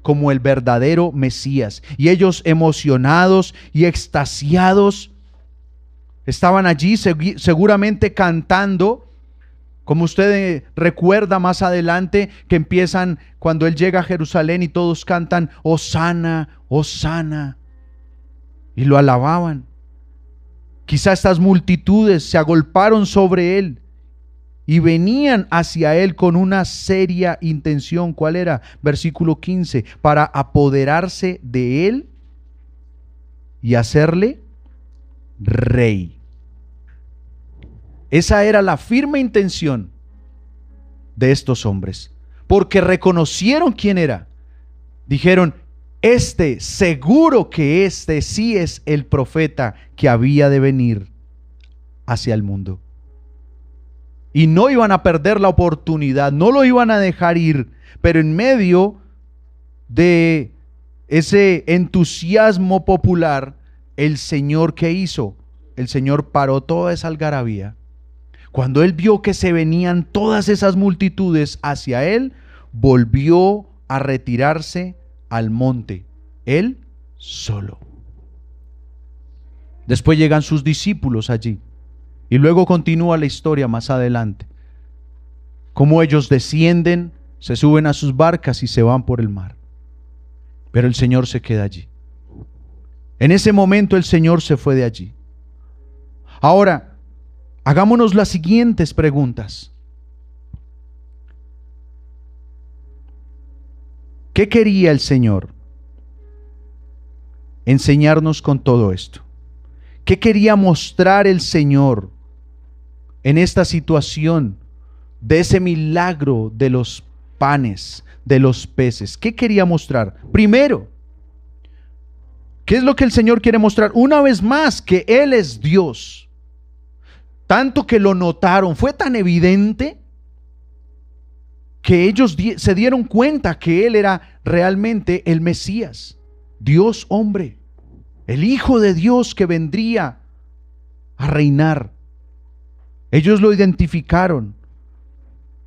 como el verdadero Mesías. Y ellos emocionados y extasiados estaban allí seguramente cantando, como usted recuerda más adelante que empiezan cuando él llega a Jerusalén y todos cantan Hosana, Hosana, y lo alababan. Quizá estas multitudes se agolparon sobre él y venían hacia él con una seria intención. ¿Cuál era? Versículo 15, para apoderarse de él y hacerle rey. Esa era la firme intención de estos hombres, porque reconocieron quién era. Dijeron, seguro que este sí es el profeta que había de venir hacia el mundo. Y no iban a perder la oportunidad, no lo iban a dejar ir, pero en medio de ese entusiasmo popular, el Señor, ¿qué hizo? El Señor paró toda esa algarabía. Cuando él vio que se venían todas esas multitudes hacia él, volvió a retirarse al monte, él solo. Después llegan sus discípulos allí y luego continúa la historia más adelante. Cómo ellos descienden, se suben a sus barcas y se van por el mar. Pero el Señor se queda allí. En ese momento el Señor se fue de allí. Ahora, hagámonos las siguientes preguntas. ¿Qué quería el Señor enseñarnos con todo esto? ¿Qué quería mostrar el Señor en esta situación de ese milagro de los panes, de los peces? ¿Qué quería mostrar? Primero, ¿qué es lo que el Señor quiere mostrar? Una vez más, que Él es Dios. Tanto que lo notaron, fue tan evidente que ellos se dieron cuenta que Él era realmente el Mesías, Dios hombre, el Hijo de Dios que vendría a reinar. Ellos lo identificaron,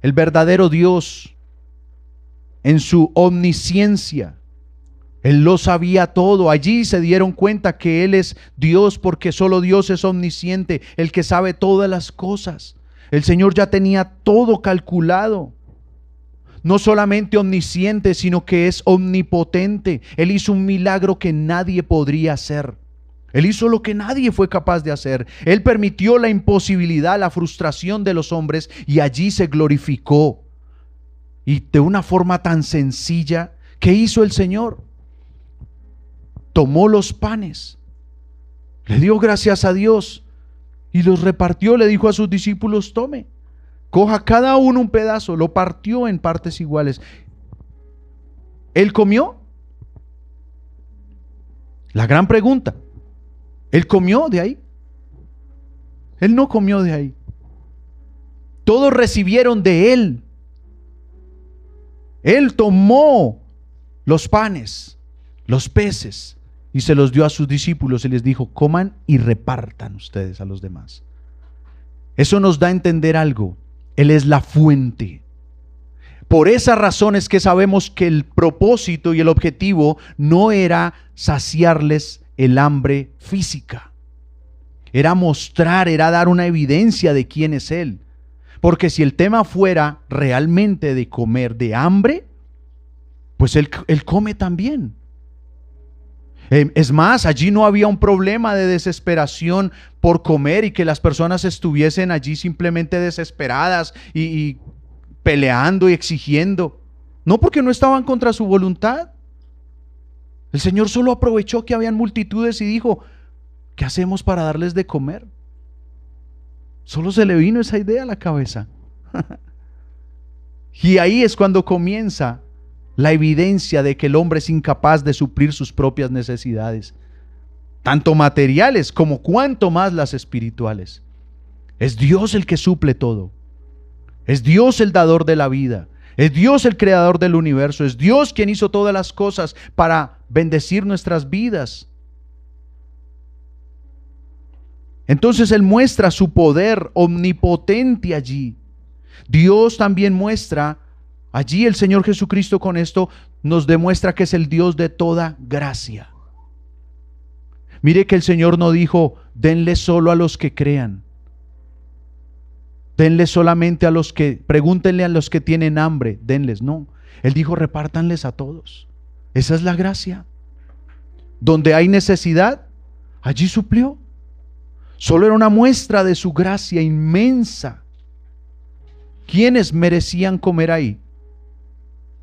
el verdadero Dios en su omnisciencia. Él lo sabía todo. Allí se dieron cuenta que Él es Dios, porque solo Dios es omnisciente, el que sabe todas las cosas. El Señor ya tenía todo calculado. No solamente omnisciente, sino que es omnipotente. Él hizo un milagro que nadie podría hacer. Él hizo lo que nadie fue capaz de hacer. Él permitió la imposibilidad, la frustración de los hombres, y allí se glorificó. Y de una forma tan sencilla, ¿qué hizo el Señor? Tomó los panes, le dio gracias a Dios y los repartió. Le dijo a sus discípulos, tome, coja cada uno un pedazo. Lo partió en partes iguales. ¿Él comió? La gran pregunta. ¿Él comió de ahí? Él no comió de ahí. Todos recibieron de Él. Él tomó los panes, los peces, y se los dio a sus discípulos y les dijo, coman y repartan ustedes a los demás. Eso nos da a entender algo. Él es la fuente. Por esa razón es que sabemos que el propósito y el objetivo no era saciarles el hambre física. Era mostrar, era dar una evidencia de quién es Él. Porque si el tema fuera realmente de comer, de hambre, pues Él come también. Es más, allí no había un problema de desesperación por comer y que las personas estuviesen allí simplemente desesperadas y peleando y exigiendo. No, porque no estaban contra su voluntad. El Señor solo aprovechó que habían multitudes y dijo, ¿qué hacemos para darles de comer? Solo se le vino esa idea a la cabeza. Y ahí es cuando comienza la evidencia de que el hombre es incapaz de suplir sus propias necesidades, tanto materiales como cuanto más las espirituales. Es Dios el que suple todo. Es Dios el dador de la vida. Es Dios el creador del universo. Es Dios quien hizo todas las cosas para bendecir nuestras vidas. Entonces Él muestra su poder omnipotente allí. Dios también muestra allí, el Señor Jesucristo con esto nos demuestra que es el Dios de toda gracia. Mire que el Señor no dijo, denle solo a los que crean. Denle solamente a los que, pregúntenle a los que tienen hambre, denles. No, Él dijo, repártanles a todos. Esa es la gracia. Donde hay necesidad, allí suplió. Solo era una muestra de su gracia inmensa. ¿Quiénes merecían comer ahí?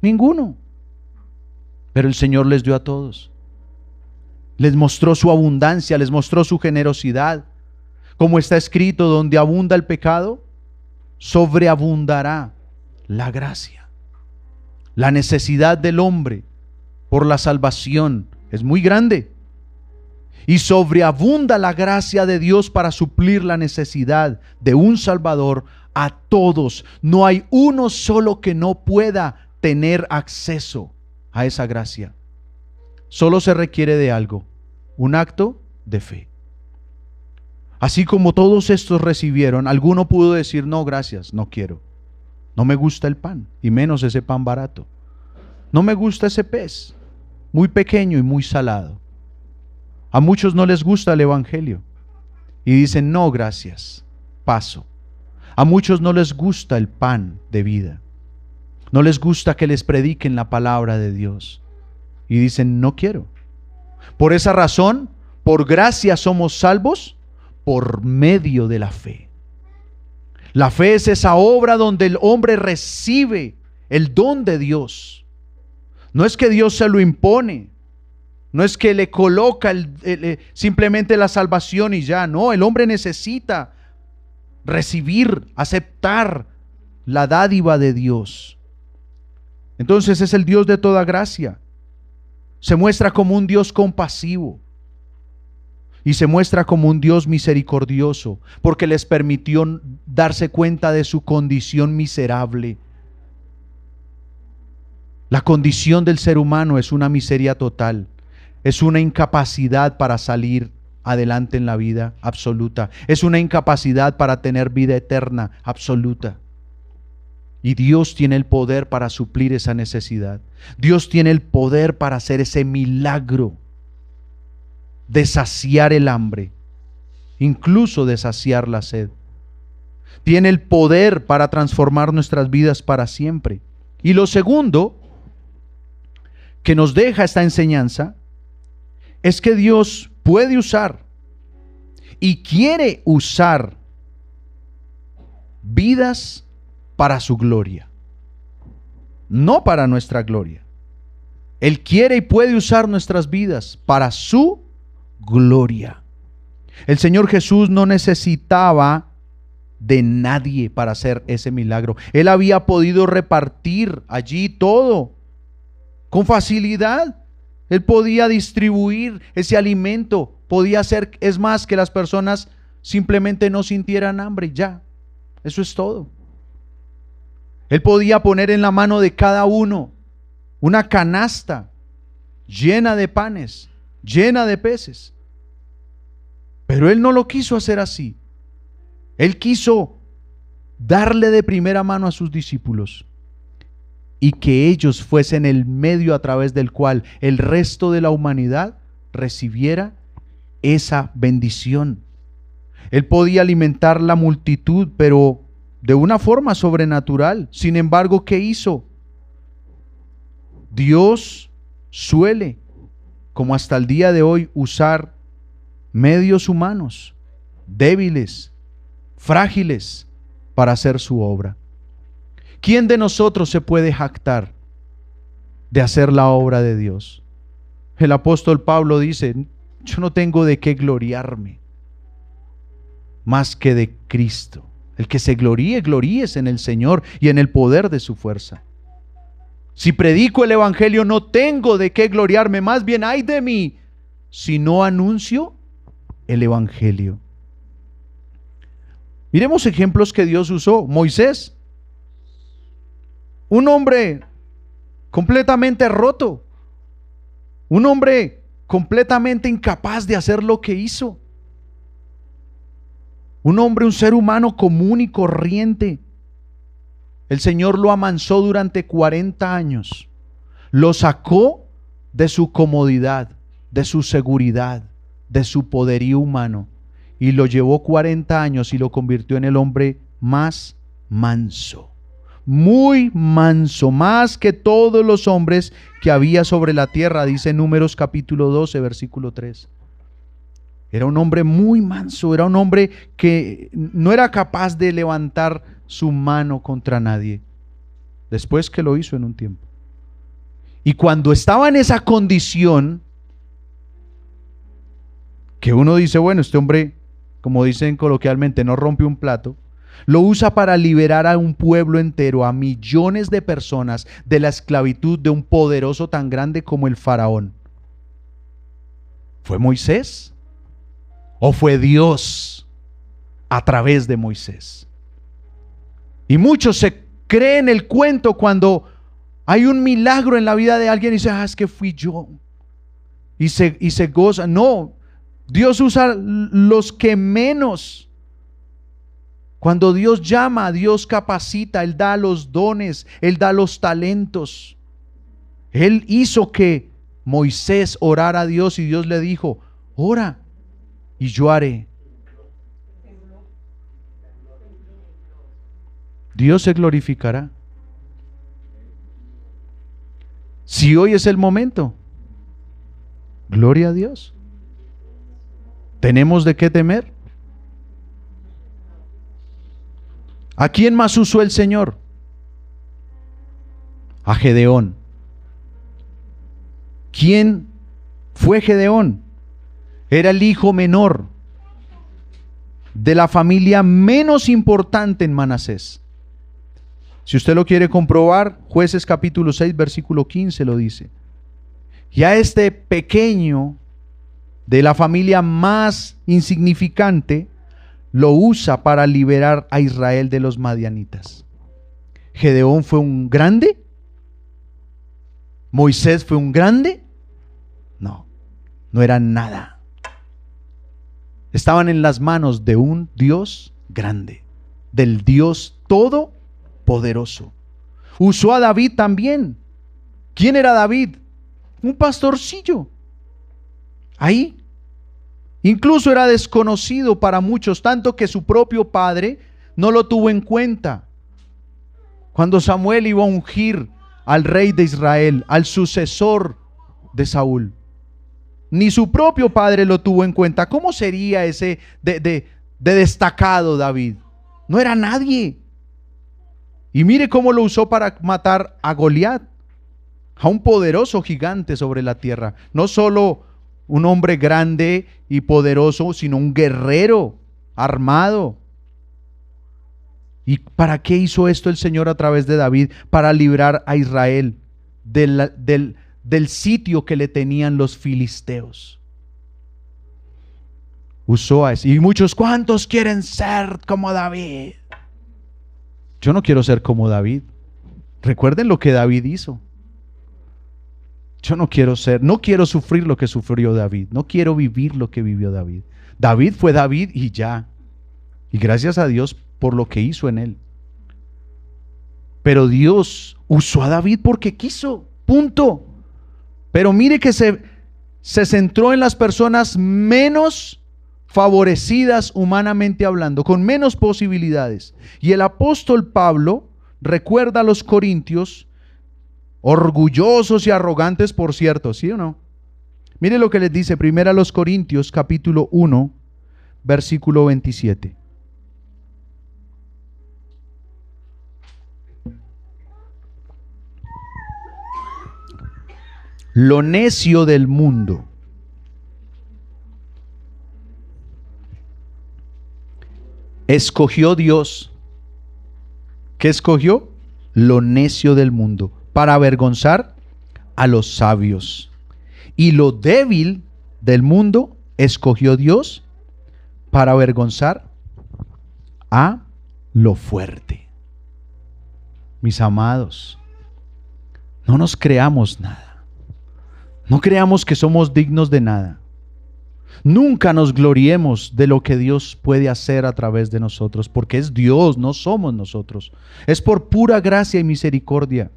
Ninguno. Pero el Señor les dio a todos. Les mostró su abundancia, les mostró su generosidad. Como está escrito, donde abunda el pecado, sobreabundará la gracia. La necesidad del hombre por la salvación es muy grande. Y sobreabunda la gracia de Dios para suplir la necesidad de un Salvador a todos. No hay uno solo que no pueda tener acceso a esa gracia. Solo se requiere de algo, un acto de fe. Así como todos estos recibieron, alguno pudo decir, no, gracias, no quiero. No me gusta el pan, y menos ese pan barato. No me gusta ese pez, muy pequeño y muy salado. A muchos no les gusta el evangelio y dicen, no, gracias, paso. A muchos no les gusta el pan de vida. No les gusta que les prediquen la palabra de Dios y dicen, no quiero. Por esa razón, por gracia somos salvos por medio de la fe. La fe es esa obra donde el hombre recibe el don de Dios. No es que Dios se lo impone, no es que le coloca simplemente la salvación y ya. No, el hombre necesita recibir, aceptar la dádiva de Dios. Entonces es el Dios de toda gracia. Se muestra como un Dios compasivo y se muestra como un Dios misericordioso porque les permitió darse cuenta de su condición miserable. La condición del ser humano es una miseria total, es una incapacidad para salir adelante en la vida absoluta, es una incapacidad para tener vida eterna absoluta. Y Dios tiene el poder para suplir esa necesidad. Dios tiene el poder para hacer ese milagro de saciar el hambre, incluso de saciar la sed. Tiene el poder para transformar nuestras vidas para siempre. Y lo segundo que nos deja esta enseñanza es que Dios puede usar y quiere usar vidas para su gloria, no para nuestra gloria. Él quiere y puede usar nuestras vidas para su gloria. El Señor Jesús no necesitaba de nadie para hacer ese milagro. Él había podido repartir allí todo con facilidad. Él podía distribuir ese alimento, podía hacer, es más, que las personas simplemente no sintieran hambre, ya, eso es todo. Él podía poner en la mano de cada uno una canasta llena de panes, llena de peces. Pero Él no lo quiso hacer así. Él quiso darle de primera mano a sus discípulos y que ellos fuesen el medio a través del cual el resto de la humanidad recibiera esa bendición. Él podía alimentar la multitud, pero de una forma sobrenatural. Sin embargo, ¿qué hizo? Dios suele, como hasta el día de hoy, usar medios humanos, débiles, frágiles, para hacer su obra. ¿Quién de nosotros se puede jactar de hacer la obra de Dios? El apóstol Pablo dice, yo no tengo de qué gloriarme más que de Cristo. El que se gloríe, gloríese en el Señor y en el poder de su fuerza. Si predico el evangelio, no tengo de qué gloriarme, más bien ay de mí si no anuncio el evangelio. Miremos ejemplos que Dios usó. Moisés, un hombre completamente roto, un hombre completamente incapaz de hacer lo que hizo. Un hombre, un ser humano común y corriente. El Señor lo amansó durante 40 años. Lo sacó de su comodidad, de su seguridad, de su poderío humano y lo llevó 40 años y lo convirtió en el hombre más manso, muy manso, más que todos los hombres que había sobre la tierra, dice Números capítulo 12, versículo 3. Era un hombre muy manso, era un hombre que no era capaz de levantar su mano contra nadie, después que lo hizo en un tiempo. Y cuando estaba en esa condición, que uno dice, bueno, este hombre, como dicen coloquialmente, no rompe un plato, lo usa para liberar a un pueblo entero, a millones de personas de la esclavitud de un poderoso tan grande como el faraón. ¿Fue Moisés? ¿O fue Dios a través de Moisés? Y muchos se creen el cuento cuando hay un milagro en la vida de alguien y dice, es que fui yo. Y se goza. No, Dios usa los que menos. Cuando Dios llama, Dios capacita, Él da los dones, Él da los talentos. Él hizo que Moisés orara a Dios y Dios le dijo, ora y yo haré. Dios se glorificará. Si hoy es el momento, gloria a Dios. ¿Tenemos de qué temer? ¿A quién más usó el Señor? A Gedeón. ¿Quién fue Gedeón? Era el hijo menor de la familia menos importante en Manasés. Si usted lo quiere comprobar, Jueces capítulo 6, versículo 15 lo dice. Y a este pequeño de la familia más insignificante lo usa para liberar a Israel de los madianitas. ¿Gedeón fue un grande? ¿Moisés fue un grande? No, no era nada. Estaban en las manos de un Dios grande, del Dios todopoderoso. Usó a David también. ¿Quién era David? Un pastorcillo. Ahí. Incluso era desconocido para muchos, tanto que su propio padre no lo tuvo en cuenta. Cuando Samuel iba a ungir al rey de Israel, al sucesor de Saúl, ni su propio padre lo tuvo en cuenta. ¿Cómo sería ese de destacado David? No era nadie. Y mire cómo lo usó para matar a Goliat, a un poderoso gigante sobre la tierra. No solo un hombre grande y poderoso, sino un guerrero armado. ¿Y para qué hizo esto el Señor a través de David? Para librar a Israel del sitio que le tenían los filisteos. Usó a eso. Y muchos, ¿cuántos quieren ser como David? Yo no quiero ser como David. Recuerden lo que David hizo. Yo no quiero sufrir lo que sufrió David. No quiero vivir lo que vivió David. David fue David y ya. Y gracias a Dios por lo que hizo en él. Pero Dios usó a David porque quiso. Punto. Pero mire que se centró en las personas menos favorecidas humanamente hablando, con menos posibilidades. Y el apóstol Pablo recuerda a los corintios, orgullosos y arrogantes, por cierto, ¿sí o no? Mire lo que les dice primero a los Corintios capítulo 1, versículo 27. Lo necio del mundo escogió Dios. ¿Qué escogió? Lo necio del mundo, para avergonzar a los sabios. Y lo débil del mundo escogió Dios para avergonzar a lo fuerte. Mis amados, no nos creamos nada. No creamos que somos dignos de nada. Nunca nos gloriemos de lo que Dios puede hacer a través de nosotros, porque es Dios, no somos nosotros. Es por pura gracia y misericordia.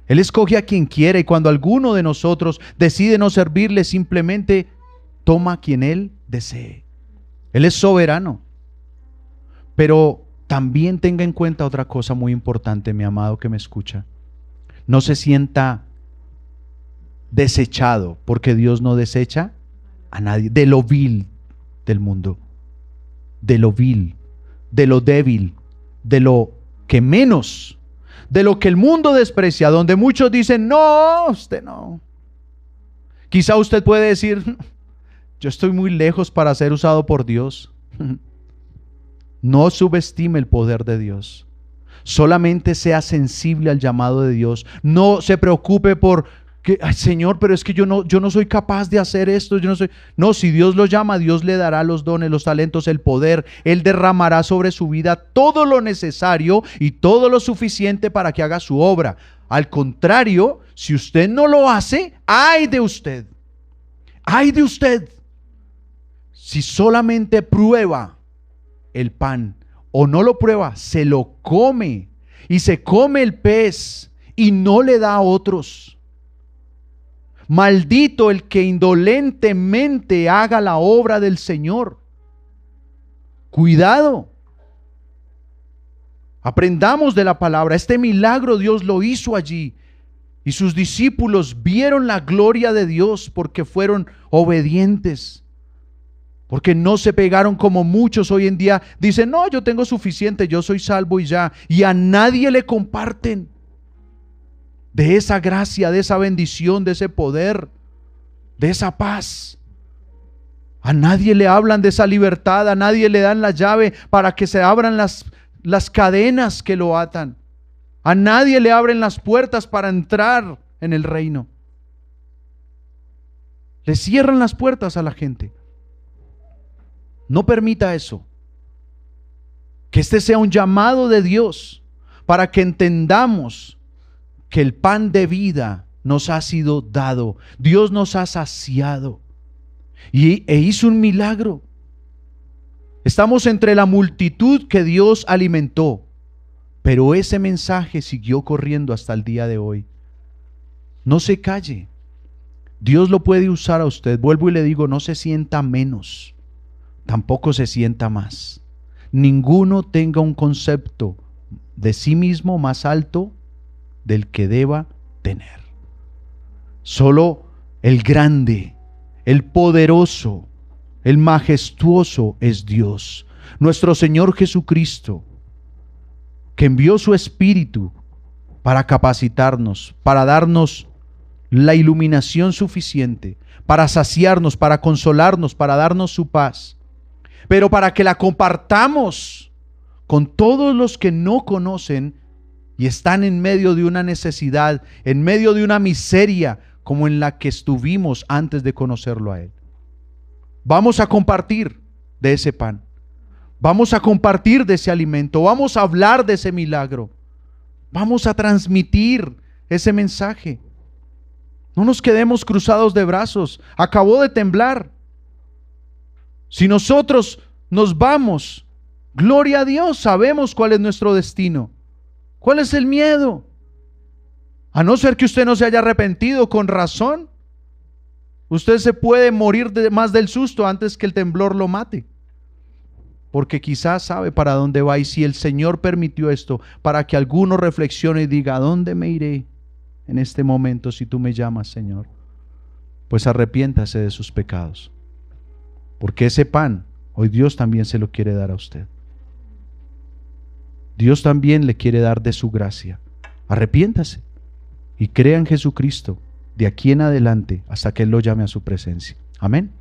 Él escoge a quien quiere, y cuando alguno de nosotros decide no servirle, simplemente toma quien Él desee. Él es soberano. Pero también tenga en cuenta otra cosa muy importante, mi amado que me escucha. No se sienta desechado, porque Dios no desecha a nadie. De lo vil del mundo, de lo vil, de lo débil, de lo que menos, de lo que el mundo desprecia, donde muchos dicen, no, usted no. Quizá usted puede decir, yo estoy muy lejos para ser usado por Dios. No subestime el poder de Dios. Solamente sea sensible al llamado de Dios. No se preocupe por que, ay, Señor, pero es que yo no soy capaz de hacer esto. No, si Dios lo llama, Dios le dará los dones, los talentos, el poder. Él derramará sobre su vida todo lo necesario y todo lo suficiente para que haga su obra. Al contrario, si usted no lo hace, ¡ay de usted! ¡Ay de usted! Si solamente prueba el pan o no lo prueba, se lo come y se come el pez y no le da a otros. Maldito el que indolentemente haga la obra del Señor. Cuidado. Aprendamos de la palabra. Este milagro Dios lo hizo allí. Y sus discípulos vieron la gloria de Dios porque fueron obedientes. Porque no se pegaron como muchos hoy en día. Dicen, no, yo tengo suficiente, yo soy salvo y ya. Y a nadie le comparten de esa gracia, de esa bendición, de ese poder, de esa paz. A nadie le hablan de esa libertad, a nadie le dan la llave para que se abran las cadenas que lo atan. A nadie le abren las puertas para entrar en el reino. Le cierran las puertas a la gente. No permita eso. Que este sea un llamado de Dios para que entendamos que el pan de vida nos ha sido dado. Dios nos ha saciado e hizo un milagro. Estamos entre la multitud que Dios alimentó, pero ese mensaje siguió corriendo hasta el día de hoy. No se calle. Dios lo puede usar a usted. Vuelvo y le digo, no se sienta menos, tampoco se sienta más. Ninguno tenga un concepto de sí mismo más alto del que deba tener. Solo el grande, el poderoso, el majestuoso es Dios, nuestro Señor Jesucristo, que envió su Espíritu para capacitarnos, para darnos la iluminación suficiente, para saciarnos, para consolarnos, para darnos su paz, pero para que la compartamos con todos los que no conocen y están en medio de una necesidad, en medio de una miseria como en la que estuvimos antes de conocerlo a Él. Vamos a compartir de ese pan. Vamos a compartir de ese alimento. Vamos a hablar de ese milagro. Vamos a transmitir ese mensaje. No nos quedemos cruzados de brazos. Acabó de temblar. Si nosotros nos vamos, gloria a Dios, sabemos cuál es nuestro destino. ¿Cuál es el miedo? A no ser que usted no se haya arrepentido con razón, usted se puede morir más del susto antes que el temblor lo mate. Porque quizás sabe para dónde va, y si el Señor permitió esto, para que alguno reflexione y diga, ¿a dónde me iré en este momento si tú me llamas, Señor? Pues arrepiéntase de sus pecados. Porque ese pan, hoy Dios también se lo quiere dar a usted. Dios también le quiere dar de su gracia. Arrepiéntase y crea en Jesucristo de aquí en adelante hasta que Él lo llame a su presencia. Amén.